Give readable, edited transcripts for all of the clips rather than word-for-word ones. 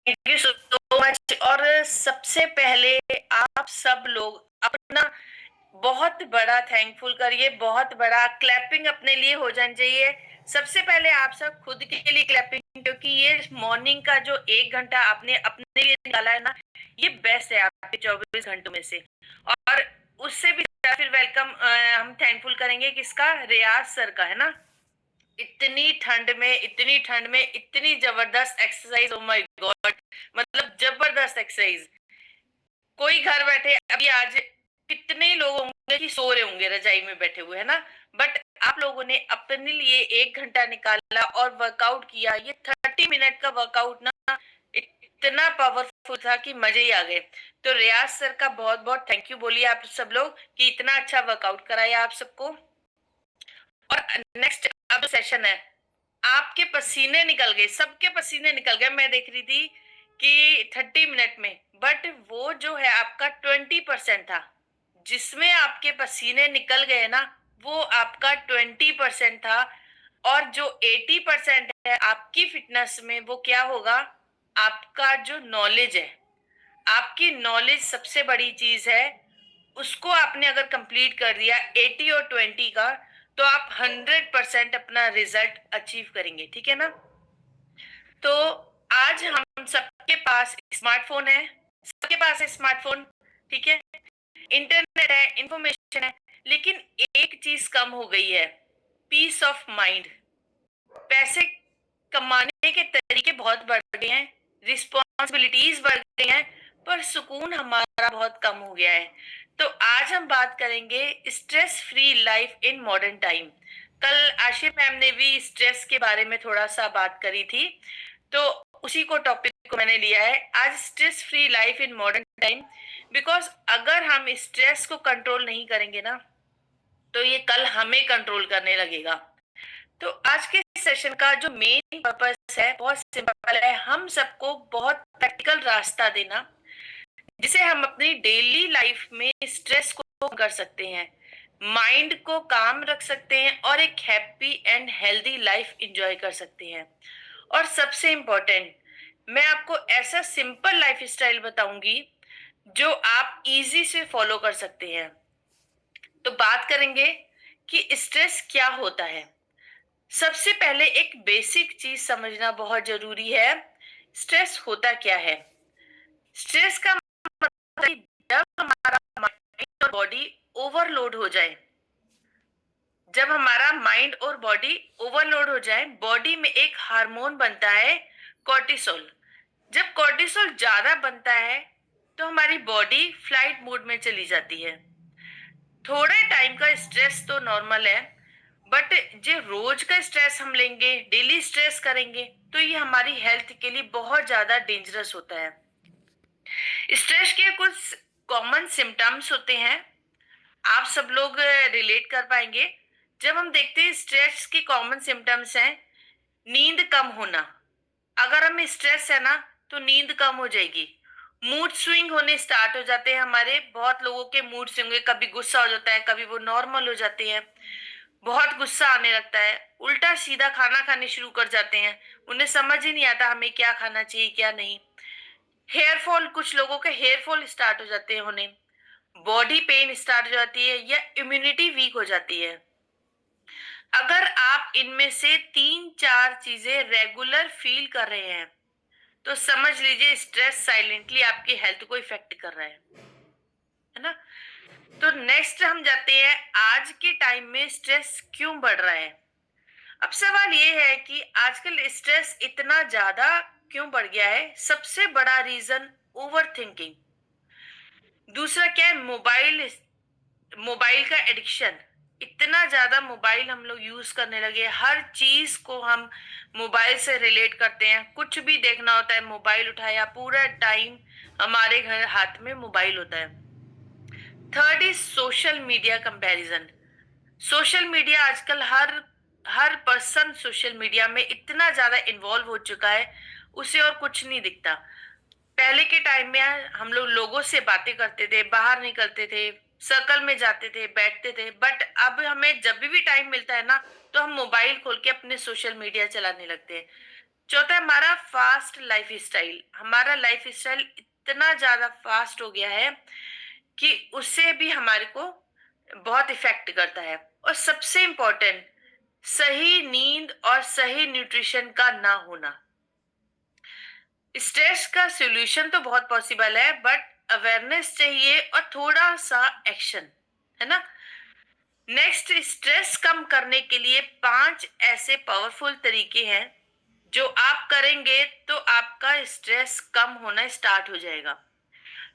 Thank you so much. और सबसे पहले आप सब लोग अपना बहुत बड़ा थैंकफुल करिए, बहुत बड़ा क्लैपिंग अपने लिए हो जानी चाहिए। सबसे पहले आप सब खुद के लिए क्लैपिंग, क्योंकि ये मॉर्निंग का जो 1 घंटा आपने अपने लिए निकाला है ना, ये बेस्ट है आपके 24 घंटों में से। और उससे भी फिर वेलकम हम थैंकफुल करेंगे किसका? रियाज सर का, है ना। इतनी ठंड में इतनी जबरदस्त एक्सरसाइज, ओ माय गॉड, मतलब जबरदस्त एक्सरसाइज। कोई घर बैठे अभी आज कितने लोग होंगे कि सो रहे होंगे रजाई में बैठे हुए, है ना। बट आप लोगों ने अपने लिए 1 घंटा निकाला और वर्कआउट किया। ये 30 मिनट का वर्कआउट ना इतना पावरफुल था कि मजे ही आ गए। तो रियाज सर का बहुत बहुत थैंक यू बोलिए आप सब लोग कि इतना अच्छा वर्कआउट कराया आप सबको। और नेक्स्ट अब सेशन है, आपके पसीने निकल गए, सबके पसीने निकल गए। मैं देख रही थी कि 30 मिनट में, बट वो जो है आपका 20% था। जिसमें आपके पसीने निकल गए ना, वो आपका 20% था। और जो 80% है आपकी फिटनेस में, वो क्या होगा? आपका जो नॉलेज है, आपकी नॉलेज सबसे बड़ी चीज है। उसको आपने अगर कंप्लीट कर दिया 80 और 20 का, तो आप 100% अपना रिजल्ट अचीव करेंगे, ठीक है ना। तो आज हम सबके पास स्मार्टफोन है, सबके पास है स्मार्टफोन, ठीक है। इंटरनेट है, इंफॉर्मेशन है, लेकिन एक चीज कम हो गई है, पीस ऑफ माइंड। पैसे कमाने के तरीके बहुत बढ़ गए हैं, रिस्पॉन्सिबिलिटीज बढ़ गई हैं, पर सुकून हमारा बहुत कम हो गया है। तो आज हम बात करेंगे stress free life in modern time. कल आशिफ मैम ने भी स्ट्रेस के बारे में थोड़ा सा बात करी थी, तो उसी को टॉपिक को मैंने लिया है आज, stress free life in modern time. Because अगर हम स्ट्रेस को कंट्रोल नहीं करेंगे ना, तो ये कल हमें कंट्रोल करने लगेगा। तो आज के सेशन का जो मेन पर्पस है बहुत सिंपल है, हम सबको बहुत प्रैक्टिकल रास्ता देना, जिसे हम अपनी डेली लाइफ में स्ट्रेस को कम कर सकते हैं, माइंड को काम रख सकते हैं और एक happy and healthy life enjoy कर सकते हैं। और सबसे इम्पोर्टेंट, मैं आपको ऐसा सिंपल लाइफ स्टाइल बताऊंगी जो आप इजी से फॉलो कर सकते हैं। तो बात करेंगे कि स्ट्रेस क्या होता है। सबसे पहले एक बेसिक चीज समझना बहुत जरूरी है, स्ट्रेस होता क्या है। स्ट्रेस का मतलब है जब हमारा माइंड और बॉडी ओवरलोड हो जाए, जब हमारा माइंड और बॉडी ओवरलोड हो जाए, बॉडी में एक हार्मोन बनता है कॉर्टिसोल। जब कॉर्टिसोल ज्यादा बनता है, तो हमारी बॉडी फ्लाइट मोड में चली जाती है। थोड़े टाइम का स्ट्रेस तो नॉर्मल है, बट जो रोज का स्ट्रेस हम लेंगे, डेली स्ट्रेस करेंगे, तो ये हमारी हेल्थ के लिए बहुत ज्यादा डेंजरस होता है। स्ट्रेस के कुछ कॉमन सिम्टम्स होते हैं, आप सब लोग रिलेट कर पाएंगे। जब हम देखते हैं स्ट्रेस के कॉमन सिम्टम्स हैं, नींद कम होना। अगर हम स्ट्रेस है ना, तो नींद कम हो जाएगी। मूड स्विंग होने स्टार्ट हो जाते हैं हमारे, बहुत लोगों के मूड स्विंग, कभी गुस्सा हो जाता है, कभी वो नॉर्मल हो जाते हैं। बहुत गुस्सा आने लगता है, उल्टा सीधा खाना खाने शुरू कर जाते हैं, उन्हें समझ ही नहीं आता हमें क्या खाना चाहिए क्या नहीं। हेयर फॉल, कुछ लोगों के हेयर फॉल स्टार्ट हो जाते हैं होने, बॉडी पेन स्टार्ट हो जाती है, या इम्यूनिटी वीक हो जाती है। अगर आप इनमें से 3-4 चीजें रेगुलर फील कर रहे हैं, तो समझ लीजिए स्ट्रेस साइलेंटली आपकी हेल्थ को इफेक्ट कर रहा है ना। तो नेक्स्ट हम जाते हैं, आज के टाइम में स्ट्रेस क्यों बढ़ रहा है। अब सवाल ये है कि आजकल स्ट्रेस इतना ज्यादा क्यों बढ़ गया है। सबसे बड़ा रीजन ओवर थिंकिंग। दूसरा क्या है? मोबाइल, मोबाइल का एडिक्शन। इतना ज्यादा मोबाइल हम लोग यूज करने लगे, हर चीज को हम मोबाइल से रिलेट करते हैं। कुछ भी देखना होता है मोबाइल उठाया, पूरा टाइम हमारे घर हाथ में मोबाइल होता है। Third is social media comparison. Social media आजकल हर हर पर्सन सोशल मीडिया में इतना ज्यादा इन्वॉल्व हो चुका है, उसे और कुछ नहीं दिखता। पहले के टाइम में हम लोग लोगों से बातें करते थे, बाहर निकलते थे, सर्कल में जाते थे, बैठते थे, बट अब हमें जब भी टाइम मिलता है ना, तो हम मोबाइल खोल के अपने सोशल मीडिया चलाने लगते हैं। चौथा है हमारा फास्ट लाइफ स्टाइल। हमारा लाइफ स्टाइल इतना ज्यादा फास्ट हो गया है कि उससे भी हमारे को बहुत इफेक्ट करता है। और सबसे इम्पोर्टेंट, सही नींद और सही न्यूट्रिशन का ना होना। स्ट्रेस का सॉल्यूशन तो बहुत पॉसिबल है, बट अवेयरनेस चाहिए और थोड़ा सा एक्शन, है ना। नेक्स्ट, स्ट्रेस कम करने के लिए 5 ऐसे पावरफुल तरीके हैं जो आप करेंगे तो आपका स्ट्रेस कम होना स्टार्ट हो जाएगा।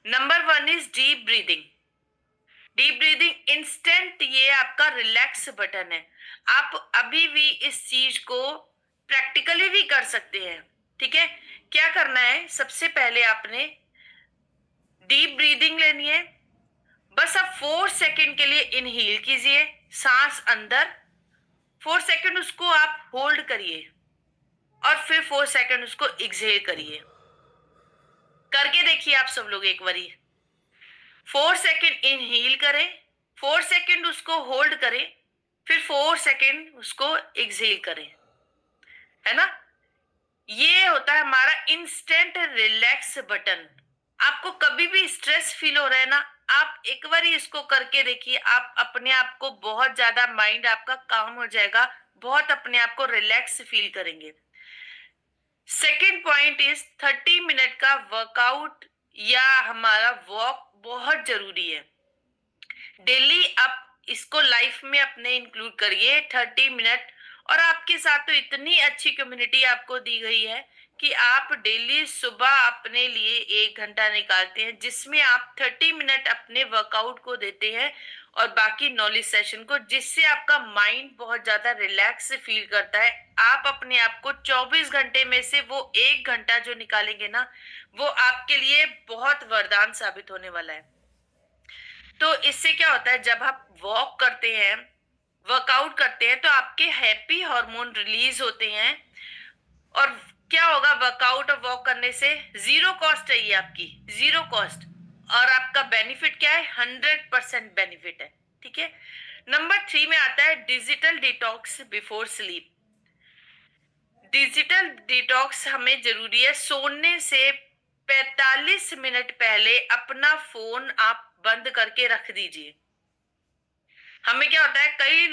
Number 1 is deep breathing. Deep breathing instant, ये आपका रिलैक्स बटन है। आप अभी भी इस चीज को प्रैक्टिकली भी कर सकते हैं। ठीक है, क्या करना है, सबसे पहले आपने डीप ब्रीदिंग लेनी है। बस आप 4 सेकंड के लिए इनहेल कीजिए, सांस अंदर, 4 सेकंड उसको आप होल्ड करिए और फिर 4 सेकंड उसको एक्सहेल करिए। करके देखिए आप सब लोग एक बारी। 4 सेकंड इनहेल करें, 4 सेकंड उसको होल्ड करें, फिर 4 सेकंड उसको एक्सहेल करें, है ना। ये होता है हमारा इंस्टेंट रिलैक्स बटन। आपको कभी भी स्ट्रेस फील हो रहा है ना, आप एक बार इसको करके देखिए, आप अपने आप को बहुत ज्यादा, माइंड आपका काम हो जाएगा, बहुत अपने आप को रिलैक्स फील करेंगे। सेकेंड पॉइंट इज 30 मिनट का वर्कआउट या हमारा वॉक बहुत जरूरी है। डेली आप इसको लाइफ में अपने इंक्लूड करिए 30 मिनट। और आपके साथ तो इतनी अच्छी कम्युनिटी आपको दी गई है कि आप डेली सुबह अपने लिए 1 घंटा निकालते हैं जिसमें आप 30 मिनट अपने वर्कआउट को देते हैं और बाकी नॉलेज सेशन को, जिससे आपका माइंड बहुत ज्यादा रिलैक्स फील करता है। आप अपने आप को 24 घंटे में से वो 1 घंटा जो निकालेंगे ना, वो आपके लिए बहुत वरदान साबित होने वाला है। तो इससे क्या होता है, जब आप वॉक करते हैं, वर्कआउट करते हैं, तो आपके हैप्पी हार्मोन रिलीज होते हैं। और क्या होगा, वर्कआउट और वॉक करने से जीरो कॉस्ट है, ये आपकी जीरो कॉस्ट। और आपका बेनिफिट क्या है, 100% बेनिफिट है। ठीक है। नंबर 3 में आता है digital detox before sleep. Digital detox हमें जरूरी है। सोने से 45 मिनट पहले अपना फोन आप बंद करके रख दीजिए। हमें क्या होता है, कई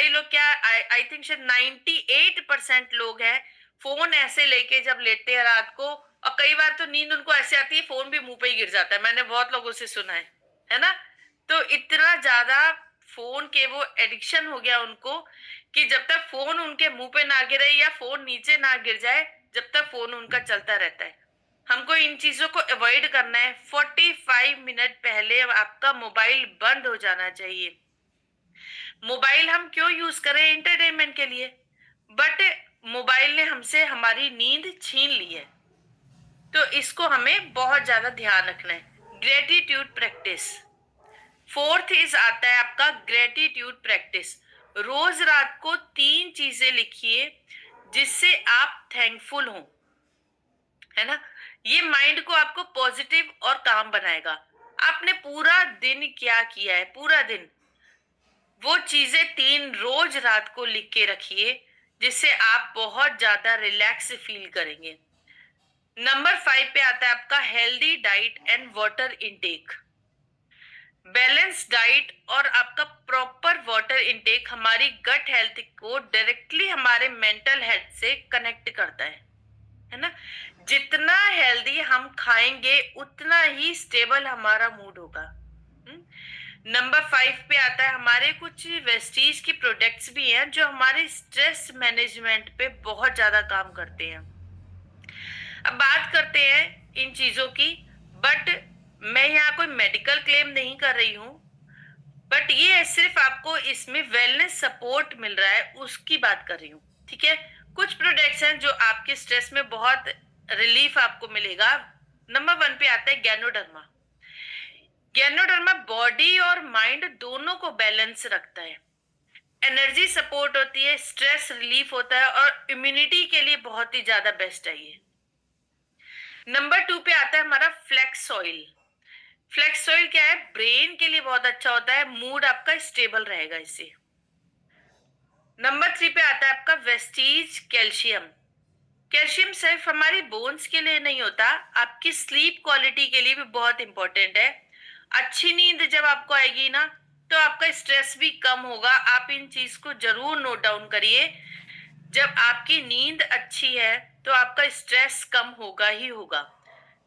लोग क्या, आई थिंक 98% लोग हैं, फोन ऐसे लेके जब लेते हैं रात को, और कई बार तो नींद उनको ऐसे आती है फोन भी मुंह पे ही गिर जाता है। मैंने बहुत लोगों से सुना है ना। तो इतना ज्यादा फोन के वो एडिक्शन हो गया उनको कि जब तक फोन उनके मुंह पे ना गिरे या फोन नीचे ना गिर जाए, जब तक फोन उनका चलता रहता है। हमको इन चीजों को अवॉइड करना है। 45 मिनट पहले आपका मोबाइल बंद हो जाना चाहिए। मोबाइल हम क्यों यूज करें, एंटरटेनमेंट के लिए, बट मोबाइल ने हमसे हमारी नींद छीन ली है। तो इसको हमें बहुत ज्यादा ध्यान रखना है। ग्रेटिट्यूड प्रैक्टिस, फोर्थ इज आता है आपका ग्रेटिट्यूड प्रैक्टिस। रोज रात को 3 चीजें लिखिए जिससे आप थैंकफुल हो, है ना। ये माइंड को आपको पॉजिटिव और काम बनाएगा। आपने पूरा दिन क्या किया है, पूरा दिन, वो चीजें 3 रोज रात को लिख के रखिए जिससे आप बहुत ज्यादा रिलैक्स फील करेंगे। नंबर 5 पे आता है आपका healthy diet and water intake. Balance diet और आपका प्रॉपर वाटर इनटेक हमारी गट हेल्थ को डायरेक्टली हमारे मेंटल हेल्थ से कनेक्ट करता है ना। जितना हेल्दी हम खाएंगे उतना ही स्टेबल हमारा मूड होगा। नंबर 5 पे आता है हमारे कुछ वेस्टीज की प्रोडक्ट्स भी हैं जो हमारे स्ट्रेस मैनेजमेंट पे बहुत ज्यादा काम करते हैं। अब बात करते हैं इन चीजों की, बट मैं यहाँ कोई मेडिकल क्लेम नहीं कर रही हूँ, बट ये सिर्फ आपको इसमें वेलनेस सपोर्ट मिल रहा है उसकी बात कर रही हूँ। ठीक है, कुछ प्रोडक्ट्स हैं जो आपके स्ट्रेस में बहुत रिलीफ आपको मिलेगा। नंबर 1 पे आता है गैनोडर्मा। गैनोडर्मा बॉडी और माइंड दोनों को बैलेंस रखता है, एनर्जी सपोर्ट होती है, स्ट्रेस रिलीफ होता है और इम्यूनिटी के लिए बहुत ही ज्यादा बेस्ट है ये। नंबर 2 पे आता है हमारा फ्लेक्स ऑयल। फ्लेक्स ऑयल क्या है, ब्रेन के लिए बहुत अच्छा होता है, मूड आपका स्टेबल रहेगा इससे। नंबर 3 पे आता है आपका वेस्टीज कैल्शियम। कैल्शियम सिर्फ हमारी बोन्स के लिए नहीं होता, आपकी स्लीप क्वालिटी के लिए भी बहुत इंपॉर्टेंट है। अच्छी नींद जब आपको आएगी ना, तो आपका स्ट्रेस भी कम होगा। आप इन चीज को जरूर नोट डाउन करिए। जब आपकी नींद अच्छी है तो आपका स्ट्रेस कम होगा ही होगा।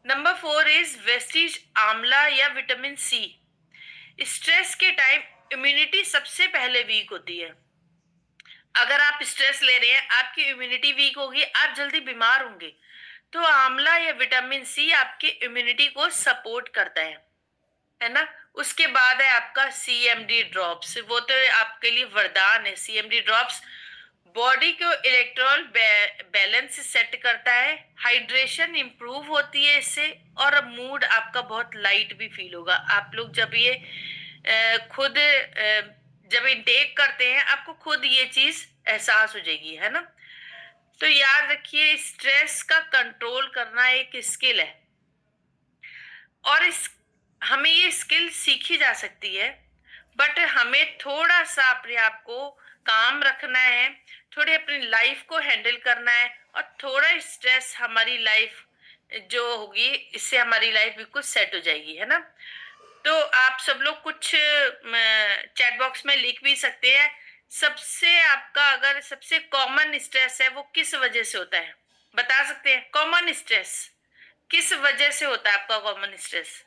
नंबर 4 इज वेस्टीज आंवला या विटामिन सी। स्ट्रेस के टाइम इम्यूनिटी सबसे पहले वीक होती है। अगर आप स्ट्रेस ले रहे हैं, आपकी इम्यूनिटी वीक होगी, आप जल्दी बीमार होंगे। तो आंवला या विटामिन सी आपकी इम्यूनिटी को सपोर्ट करता है ना। उसके बाद है आपका सीएमडी ड्रॉप्स। वो तो आपके लिए वरदान है। सीएमडी ड्रॉप्स बॉडी को इलेक्ट्रॉल बैलेंस सेट करता है, हाइड्रेशन इंप्रूव होती है इससे, और मूड आपका बहुत लाइट भी फील होगा। आप लोग जब ये खुद जब इनटेक करते हैं, आपको खुद ये चीज एहसास हो जाएगी, है ना। तो याद रखिए, स्ट्रेस का कंट्रोल करना एक स्किल है, और इस हमें ये स्किल सीखी जा सकती है। बट हमें थोड़ा सा अपने आप को काम रखना है, थोड़ी अपनी लाइफ को हैंडल करना है, और थोड़ा स्ट्रेस हमारी लाइफ जो होगी, इससे हमारी लाइफ बिल्कुल सेट हो जाएगी, है ना। तो आप सब लोग कुछ चैट बॉक्स में लिख भी सकते हैं। सबसे आपका अगर सबसे कॉमन स्ट्रेस है वो किस वजह से होता है, बता सकते हैं? कॉमन स्ट्रेस किस वजह से होता है आपका कॉमन स्ट्रेस?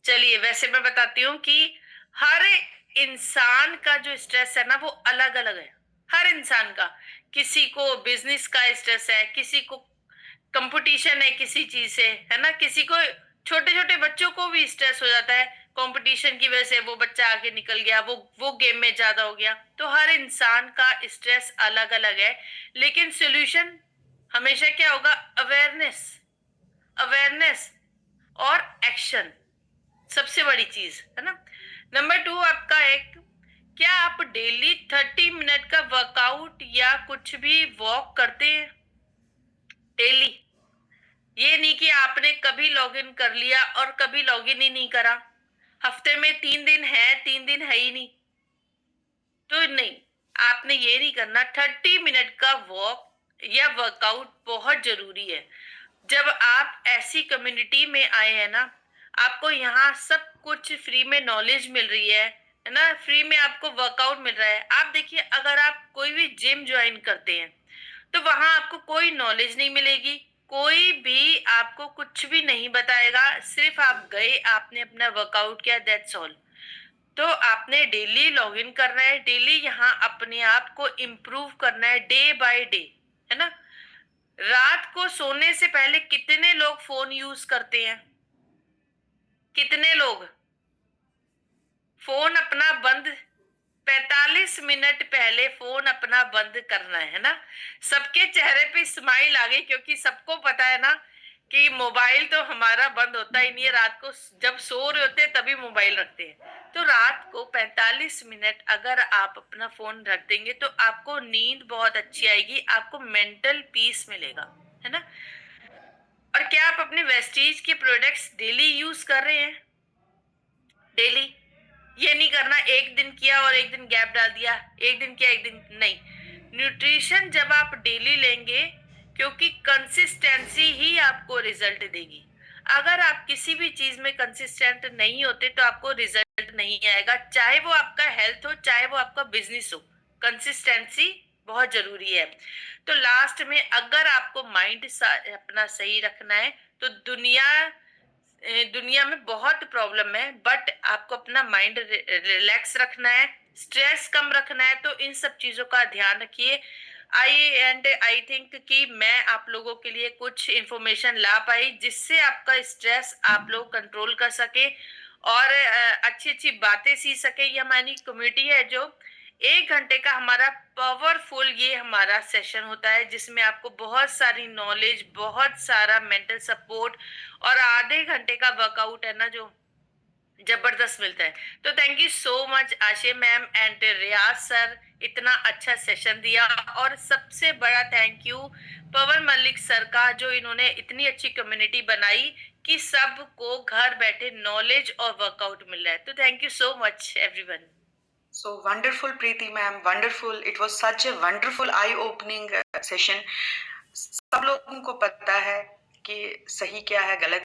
चलिए, वैसे मैं बताती हूँ कि हर इंसान का जो स्ट्रेस है ना, वो अलग अलग है। हर इंसान का। किसी को बिजनेस का स्ट्रेस है, किसी को कंपटीशन है किसी चीज से, है ना। किसी को, छोटे छोटे बच्चों को भी स्ट्रेस हो जाता है कंपटीशन की वजह से। वो बच्चा आगे निकल गया, वो गेम में ज्यादा हो गया। तो हर इंसान का स्ट्रेस अलग अलग है। लेकिन सोल्यूशन हमेशा क्या होगा? अवेयरनेस। अवेयरनेस और एक्शन, सबसे बड़ी चीज, है ना। नंबर 2 आपका एक, क्या आप डेली 30 मिनट का वर्कआउट या कुछ भी वॉक करते हैं डेली? ये नहीं कि आपने कभी लॉगिन कर लिया और कभी लॉगिन ही नहीं करा। हफ्ते में 3 दिन है, 3 दिन है ही नहीं, तो नहीं, आपने ये नहीं करना। 30 मिनट का वॉक या वर्कआउट बहुत जरूरी है। जब आप ऐसी कम्युनिटी में आए हैं ना, आपको यहाँ सब कुछ फ्री में नॉलेज मिल रही है ना। फ्री में आपको वर्कआउट मिल रहा है। आप देखिए, अगर आप कोई भी जिम ज्वाइन करते हैं, तो वहां आपको कोई नॉलेज नहीं मिलेगी, कोई भी आपको कुछ भी नहीं बताएगा। सिर्फ आप गए, आपने अपना वर्कआउट किया, दैट्स ऑल। तो आपने डेली लॉगिन करना है, डेली यहाँ अपने आप को इम्प्रूव करना है, डे बाय डे, है ना। रात को सोने से पहले कितने लोग फोन यूज करते हैं? कितने लोग फोन अपना बंद, 45 मिनट पहले फोन अपना बंद करना है ना। सबके चेहरे पे स्माइल आ गई, क्योंकि सबको पता है ना कि मोबाइल तो हमारा बंद होता ही नहीं है। रात को जब सो रहे होते हैं तभी मोबाइल रखते हैं। तो रात को 45 मिनट अगर आप अपना फोन रख देंगे, तो आपको नींद बहुत अच्छी आएगी, आपको मेंटल पीस मिलेगा, है ना। और क्या आप अपने वेस्टीज के प्रोडक्ट्स डेली यूज कर रहे हैं? डेली। ये नहीं करना एक दिन किया और एक दिन गैप डाल दिया, एक दिन किया एक दिन नहीं। न्यूट्रिशन जब आप डेली लेंगे, क्योंकि कंसिस्टेंसी ही आपको रिजल्ट देगी। अगर आप किसी भी चीज में कंसिस्टेंट नहीं होते, तो आपको रिजल्ट नहीं आएगा, चाहे वो आपका हेल्थ हो, चाहे वो आपका बिजनेस हो। कंसिस्टेंसी बहुत जरूरी है। तो लास्ट में, अगर आपको माइंड अपना सही रखना है, तो दुनिया में बहुत प्रॉब्लम है, बट आपको अपना माइंड रिलैक्स रखना है, स्ट्रेस कम रखना है। तो इन सब चीजों का ध्यान रखिए। आई थिंक कि मैं आप लोगों के लिए कुछ इंफॉर्मेशन ला पाई, जिससे आपका स्ट्रेस आप लोग कंट्रोल कर सके, और अच्छी अच्छी बातें सीख सके। ये हमारी कम्युनिटी है, जो 1 घंटे का हमारा पावरफुल ये हमारा सेशन होता है, जिसमें आपको बहुत सारी नॉलेज, बहुत सारा मेंटल सपोर्ट, और आधे घंटे का वर्कआउट है ना, जो जबरदस्त मिलता है। तो थैंक यू सो मच आशे मैम एंड रियाज सर, इतना अच्छा सेशन दिया। और सबसे बड़ा thank you Pawan Malik sir का, जो इन्होंने इतनी अच्छी कम्युनिटी बनाई कि सबको घर बैठे नॉलेज और वर्कआउट मिल रहा है। तो thank you so much everyone. So wonderful, Preeti ma'am, wonderful. It was such a wonderful eye-opening session. सब लोगों को पता है कि सही क्या है, गलत